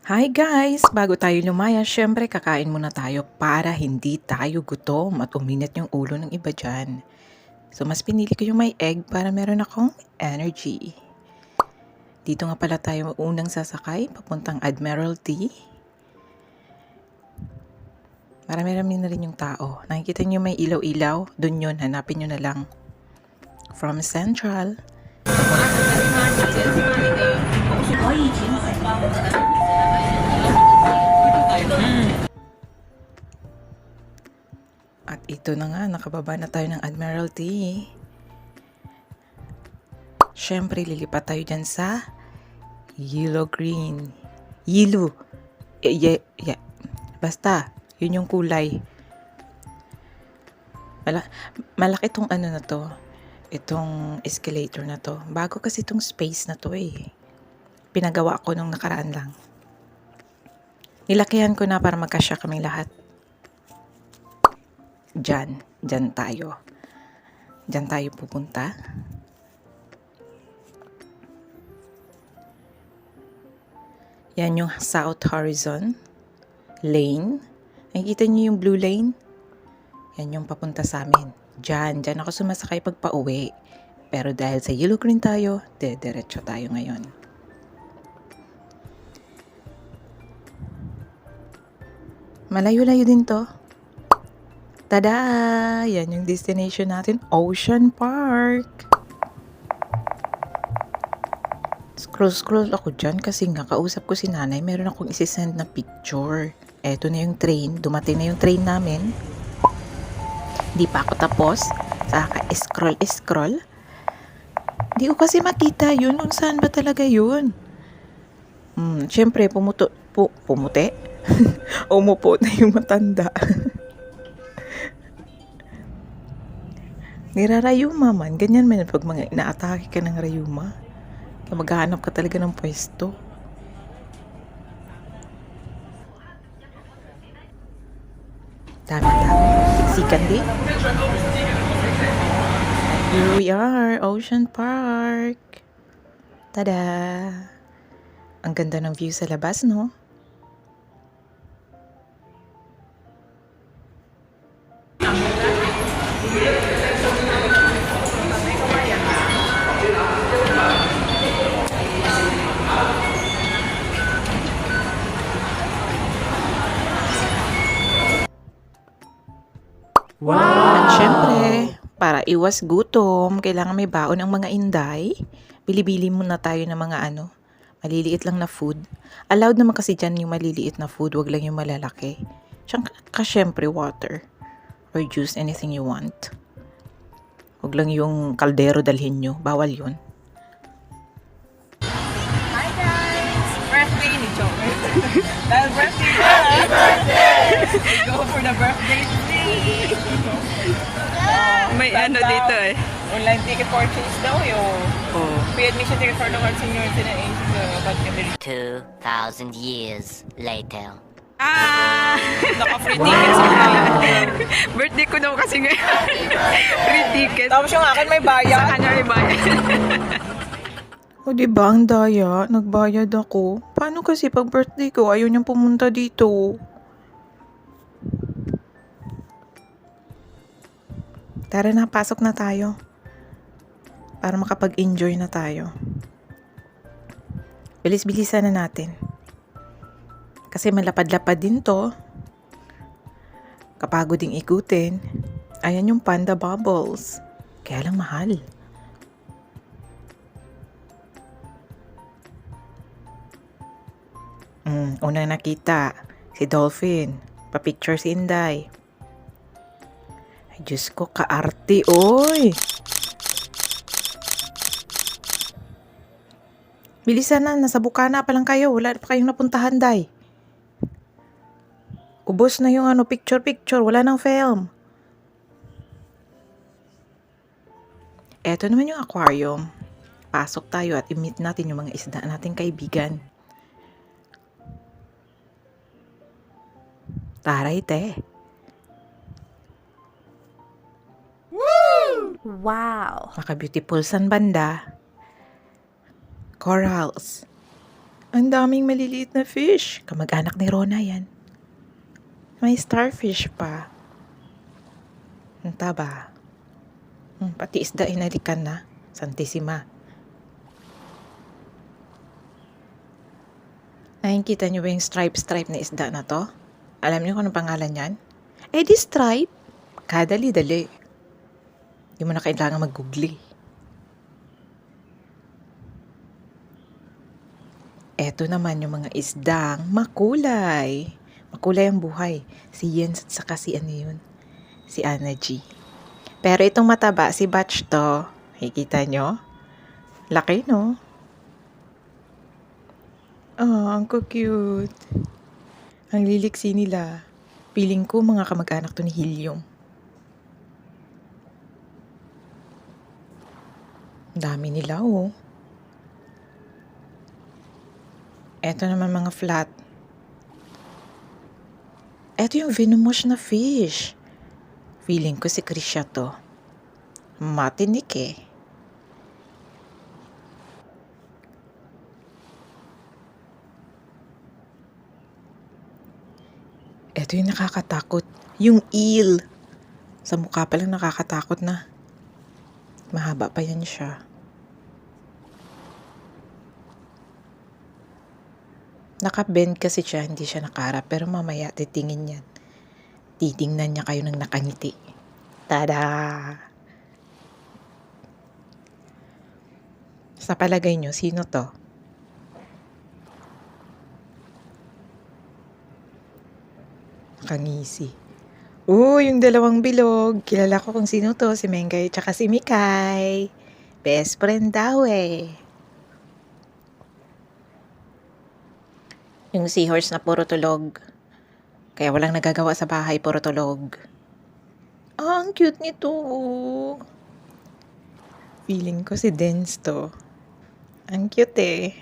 Hi guys! Bago tayo lumaya, syempre kakain muna tayo para hindi tayo gutom at uminit yung ulo ng iba dyan. So mas pinili ko yung may egg para meron akong energy. Dito nga pala tayo unang sasakay papuntang Admiralty. Marami-rami na rin yung tao. Nakikita nyo may ilaw-ilaw? Dun yun, hanapin nyo na lang. From Central. At ito na nga, nakababa na tayo ng Admiralty. Siyempre, lilipat tayo dyan sa yellow green. Yellow. Basta, yun yung kulay. Malaki tong ano na to. Itong escalator na to. Bago kasi itong space na to eh. Pinagawa ko nung nakaraan lang. Nilakihan ko na para magkasya kaming lahat. Diyan tayo. Diyan tayo pupunta. Yan yung South Horizon lane. Nakikita niyo yung blue lane? Yan yung papunta sa amin. Diyan ako sumasakay pag pauwi. Pero dahil sa yellow green tayo, diretso tayo ngayon. Malayo-layo din to. Tada! Yan yung destination natin, Ocean Park. Scroll ako dyan kasi nga kausap ko si nanay, meron akong isi-send na picture. Eto na yung train, dumating na yung train namin. Di pa ako tapos, saka scroll. Di ko kasi makita yun, kung saan ba talaga yun. Siyempre, pumuti. Umupo na yung matanda. Nirarayuma man, ganyan man pag mga inaatake ka ng rayuma. Maghahanap ka talaga ng pwesto. Dami. Siksikan din. Here we are, Ocean Park. Tada! Ang ganda ng view sa labas, no? Wow! At syempre, para iwas gutom, kailangan may baon ang mga inday. Bili-bili muna tayo ng mga maliliit lang na food. Allowed naman kasi dyan yung maliliit na food, wag lang yung malalaki. Tsaka syempre water or juice, anything you want. Wag lang yung kaldero dalhin nyo, bawal yun. Hi guys! Birthday ni Joker. Dahil birthday na! Go for the birthday tree! May dito eh. Online ticket purchase daw yun. Oh. Free admission ticket for the senior citizen about kami. 2,000 years later. Naka-free tickets ako. Birthday ko daw kasi ngayon. Free ticket. Tapos yung akin may Sa bayad. kanya may bayad. O diba, ang daya, nagbayad ako. Paano kasi pag birthday ko, ayaw niyang pumunta dito? Tara na, pasok na tayo. Para makapag-enjoy na tayo. Bilis-bilisan na natin. Kasi malapad-lapad din to. Kapagod ding ikutin. Ayan yung Panda Bubbles. Kaya lang mahal. Unang nakita, si Dolphin. Pa-picture si Inday. Ay, Diyos ko, kaarte, oy! Bilisan na, nasa Bukana pa lang kayo. Wala pa kayong napuntahan, Day. Ubos na yung picture-picture. Wala nang film. Eto naman yung aquarium. Pasok tayo at i-meet natin yung mga isda nating kaibigan. Taray, te. Wow. Naka-beautiful san banda. Corals. Ang daming maliliit na fish. Kamag-anak ni Rona yan. May starfish pa. Ang taba. Pati isda inalikan na. Santissima. Nakikita niyo ba yung stripe na isda na to? Alam niyo kung anong pangalan yan? Eh di stripe. Kadali-dali. Hindi mo na kailangan mag-google. Eto naman yung mga isdang makulay. Makulay ang buhay. Si Jens at saka si ano yun? Si Anna G. Pero itong mataba, si Batch to. Nakikita nyo? Laki, no? Oh, ang cute. Ang liliksi nila. Piling ko mga kamag-anak to ni Helium. Ang dami nila, oh. Eto naman mga flat. Eto yung venomous na fish. Feeling ko si Krisha to. Matinik eh. Eto yung nakakatakot. Yung eel. Sa mukha pa lang nakakatakot na. Mahaba pa yan siya. Naka-bend kasi siya, hindi siya nakaharap. Pero mamaya titingin yan. Titingnan niya kayo ng nakangiti. Tada! Sa palagay niyo, sino to? Nakangisi. Yung dalawang bilog. Kilala ko kung sino to. Si Mengay tsaka si Mikay. Best friend daw eh. Yung seahorse na puro tulog. Kaya walang nagagawa sa bahay, puro tulog. Ang cute nito. Feeling ko si Dens to. Ang cute eh.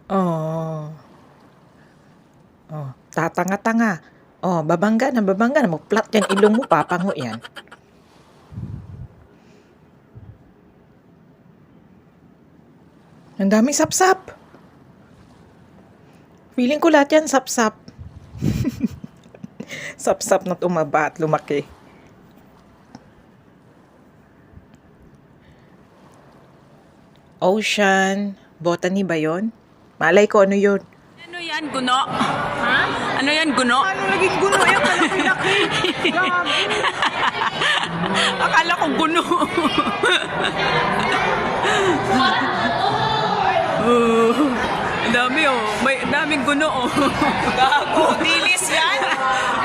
Oh. Tatanga-tanga. Babangga na. Magplat yan ilong mo, papango yan. Ang daming sapsap. Feeling ko lahat yan sapsap. Sapsap na tumaba at lumaki. Ocean. Botany ba yun? Malay ko ano yun. Ano yan, guno? Ha? Ano yan, guno? Ano naging guno yung malaki-laki? Akala ko guno. Ang dami oh. May daming guno oh. Gago, dilis yan.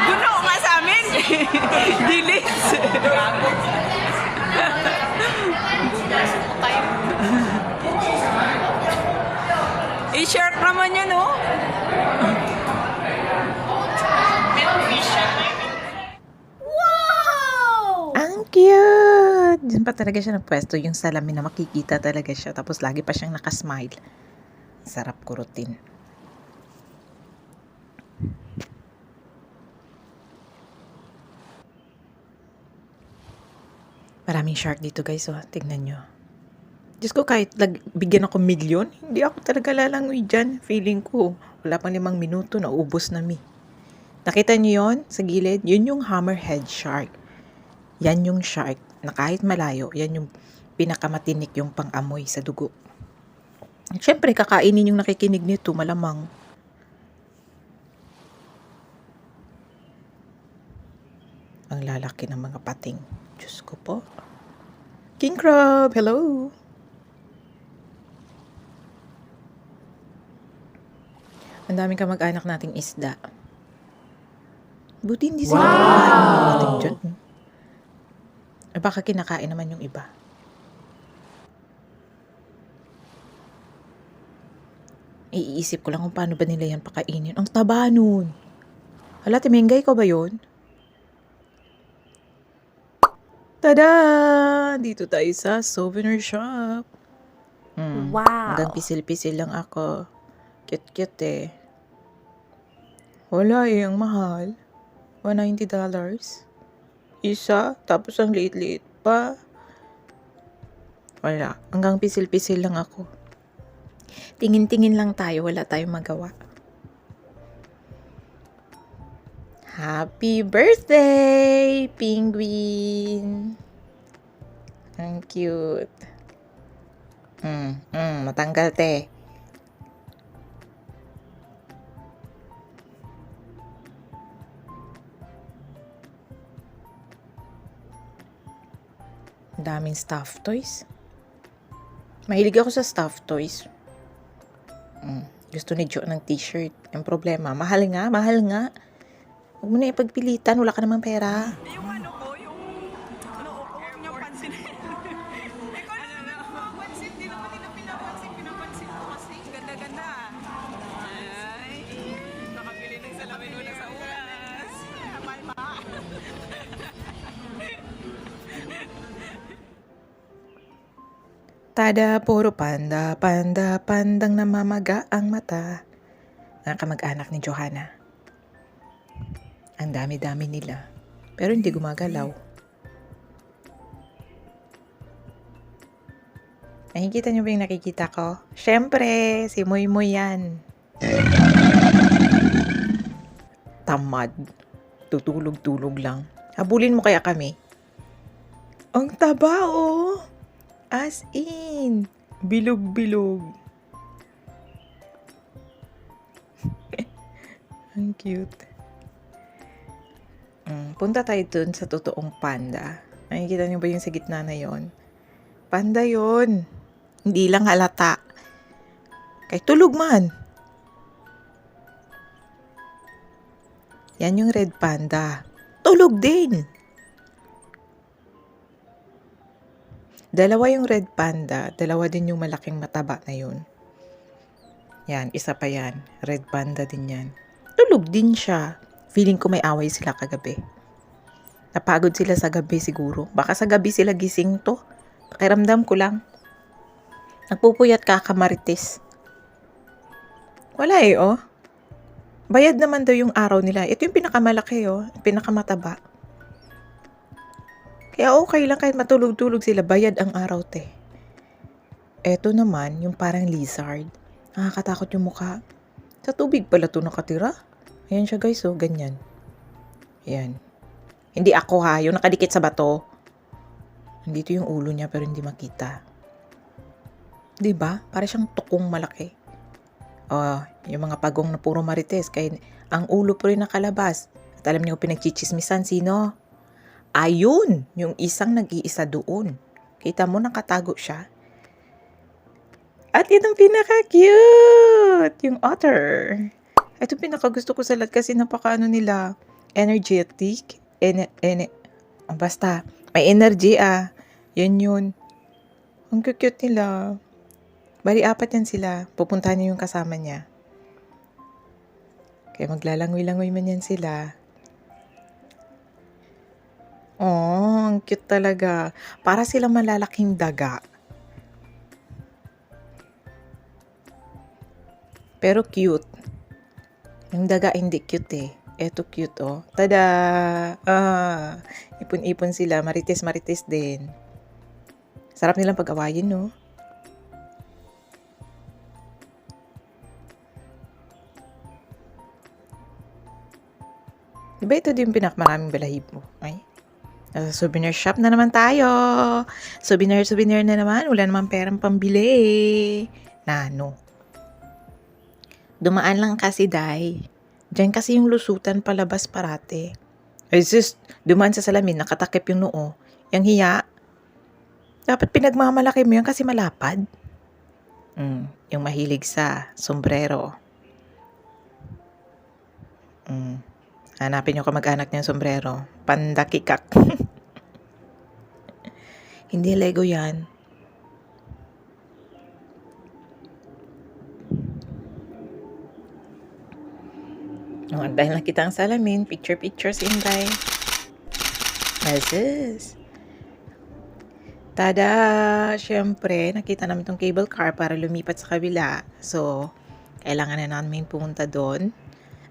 Guno nga sa amin. Dilis. Gago. I-share naman yan oh. Ang cute! Diyan pa talaga siya nagpwesto. Yung salamin na makikita talaga siya. Tapos lagi pa siyang nakasmile. Sarap kurutin. Maraming shark dito guys. Tignan nyo. Diyos ko, kahit bigyan ako milyon, hindi ako talaga lalangoy dyan. Feeling ko, wala pang 5 minuto, naubos na mi. Nakita niyo yon sa gilid? Yun yung hammerhead shark. Yan yung shark na kahit malayo, yan yung pinakamatinik yung pang-amoy sa dugo. Siyempre, kakainin yung nakikinig nito, malamang. Ang lalaki ng mga pating. Diyos ko po. King crab, hello! Ang daming kamag-anak nating isda. Buti hindi sila natin dyan. Baka kinakain naman yung iba. Iisip ko lang kung paano ba nila yan pakainin. Ang taba nun. Hala, Timengay ko ba yun? Tada! Dito tayo sa souvenir shop. Wow. Hanggang pisil-pisil lang ako. Cute-cute eh. Wala eh, ang mahal. $190. Isa, tapos ang liit-liit pa. Wala. Hanggang pisil-pisil lang ako. Tingin-tingin lang tayo. Wala tayong magawa. Happy birthday, penguin! Ang cute. Matanggal, te. Daming stuffed toys. Mahilig ako sa stuffed toys. Gusto ni Jo ng t-shirt. Ang problema, mahal nga. Huwag mo na ipagpilitan, wala ka namang pera. Yung ano ko, yung pansin. Ikaw na pansin, di naman nila pinapansin ko kasi ganda-ganda. Ay, nakabili ng salamin wala sa oras. Palma. Tada, puro panda, pandang namamaga ang mata. Ang kamag-anak ni Johanna. Ang dami-dami nila. Pero hindi gumagalaw. Nakikita niyo ba yung nakikita ko? Siyempre, si Moy Moy yan. Tamad. Tutulog-tulog lang. Habulin mo kaya kami. Ang taba, oh! As in, bilog-bilog. Ang cute. Punta tayo dun sa totoong panda. Nakikita niyo ba yung sa gitna na yon? Panda yon. Hindi lang halata. Kahit tulog man. Yan yung red panda. Tulog din. Dalawa yung red panda, dalawa din yung malaking mataba na yun. Yan, isa pa yan. Red panda din yan. Tulog din siya. Feeling ko may away sila kagabi. Napagod sila sa gabi siguro. Baka sa gabi sila gising to. Pakiramdam ko lang. Nagpupuyat kakamarites. Wala eh, oh. Bayad naman daw yung araw nila. Ito yung pinakamalaki, oh. Pinakamataba. Kaya okay lang kahit matulog-tulog sila, bayad ang araw, te. Eto naman, yung parang lizard. Nakakatakot yung mukha. Sa tubig pala to nakatira. Ayan siya guys, oh, ganyan. Ayan. Hindi ako ha, yung nakadikit sa bato. Nandito yung ulo niya pero hindi makita. Diba? Para siyang tukong malaki. Oh, yung mga pagong na puro marites, kaya ang ulo po rin nakalabas. At alam niyo pinagchichismisan, sino? Ayun, yung isang nag-iisa doon. Kita mo, nakatago siya. At itong pinaka-cute, yung otter. Ito pinaka-gusto ko sa lahat kasi napaka-ano nila, energetic. Basta, may energy Yan yun. Ang cute nila. Bali, 4 yan sila. Pupuntahan niyo yung kasama niya. Kaya maglalangoy-langoy man yan sila. Oh, ang cute talaga. Para silang malalaking daga. Pero cute. Yung daga hindi cute eh. Eto cute oh. Tada! Ipon-ipon sila. Marites-marites din. Sarap nilang pag-awayin, no? Diba ito din pinakamaraming balahibo? Ay? Souvenir shop na naman tayo. Souvenir na naman. Wala naman perang pambili. Nano. Dumaan lang kasi, Day. Diyan kasi yung lusutan palabas parate. Ay sis, dumaan sa salamin, nakatakip yung noo. Yang hiya. Dapat pinagmamalaki mo yan kasi malapad. Yung mahilig sa sombrero. Hanapin yung kamag-anak niyang sombrero. Pandakikak. Hindi Lego yan. Dahil nakita ang salamin, picture si Inday. Aziz. Tada! Siyempre, nakita namin tong cable car para lumipat sa kabila. So, kailangan na namin pumunta doon.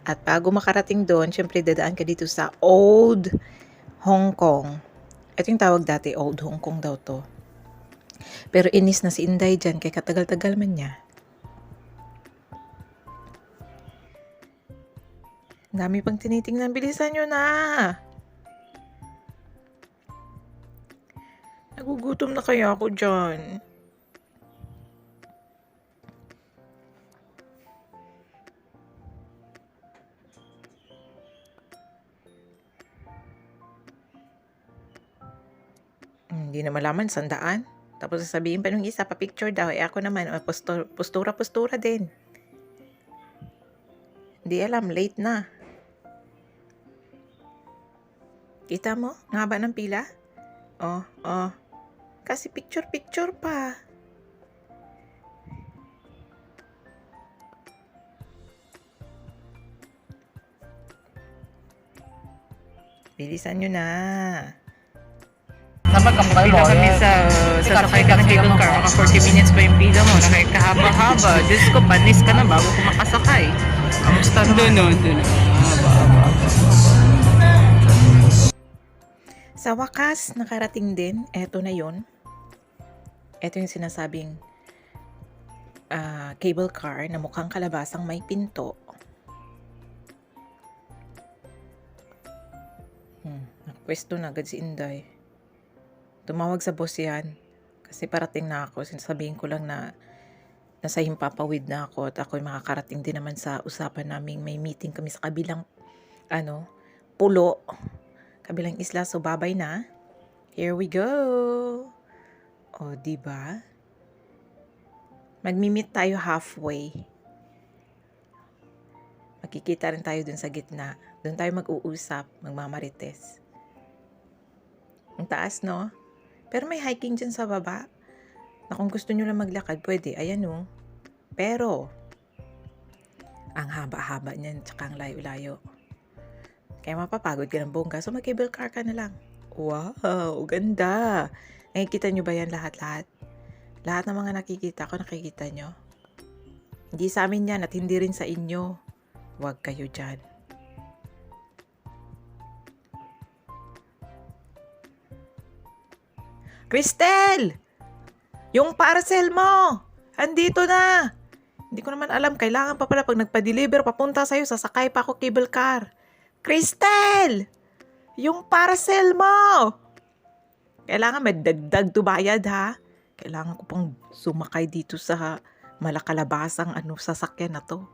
At bago makarating doon, siyempre dadaan ka dito sa Old Hong Kong. Ito yung tawag dati, Old Hong Kong daw to. Pero inis na si Inday dyan, kay katagal-tagal man niya. Ang dami pang tinitingnan. Bilisan nyo na! Nagugutom na kaya ako dyan. Hindi na malaman, sandaan. Tapos sasabihin pa nung isa, pa-picture daw. Ako naman, postura-postura din. Hindi alam, late na. Kita mo? Ang haba ng pila? Oh. Kasi picture-picture pa. Bilisan nyo na. Pila kami sa sasakay ka ng cable car. Mga 40 minutes pa yung pila mo. Nakikahaba-haba. Diyos ko, panis ka na bago ko makasakay. Kamusta naman? Doon. Sa wakas, nakarating din. Eto na yon. Eto yung sinasabing cable car na mukhang kalabasang may pinto. Nakapwesto na agad si Inday. Tumawag sa boss yan. Kasi parating na ako. Sinasabihin ko lang na nasa Himpapawid na ako at ako'y makakarating din naman sa usapan naming may meeting kami sa kabilang pulo. Kabilang isla. So, babay na. Here we go. O, diba? Magmi-meet tayo halfway. Magkikita rin tayo dun sa gitna. Dun tayo mag-uusap, magmamarites. Ang taas, no? Pero may hiking dyan sa baba. Na kung gusto nyo lang maglakad, pwede. Ayan, no? Pero, ang haba-haba niyan, tsaka ang layo-layo. Kaya mapapagod ka ng bongga, so mag-cable car ka na lang. Wow, ganda. Nakikita nyo ba yan lahat-lahat? Lahat ng mga nakikita ko, nakikita nyo? Hindi sa amin yan at hindi rin sa inyo. Huwag kayo dyan. Cristel! Yung parcel mo! Andito na! Hindi ko naman alam, kailangan pa pala pag nagpa-deliver, papunta sa'yo, sasakay pa ako cable car. Cristel! Yung parcel mo! Kailangan may dagdag to bayad, ha? Kailangan ko pang sumakay dito sa malakalabasang sasakyan na to.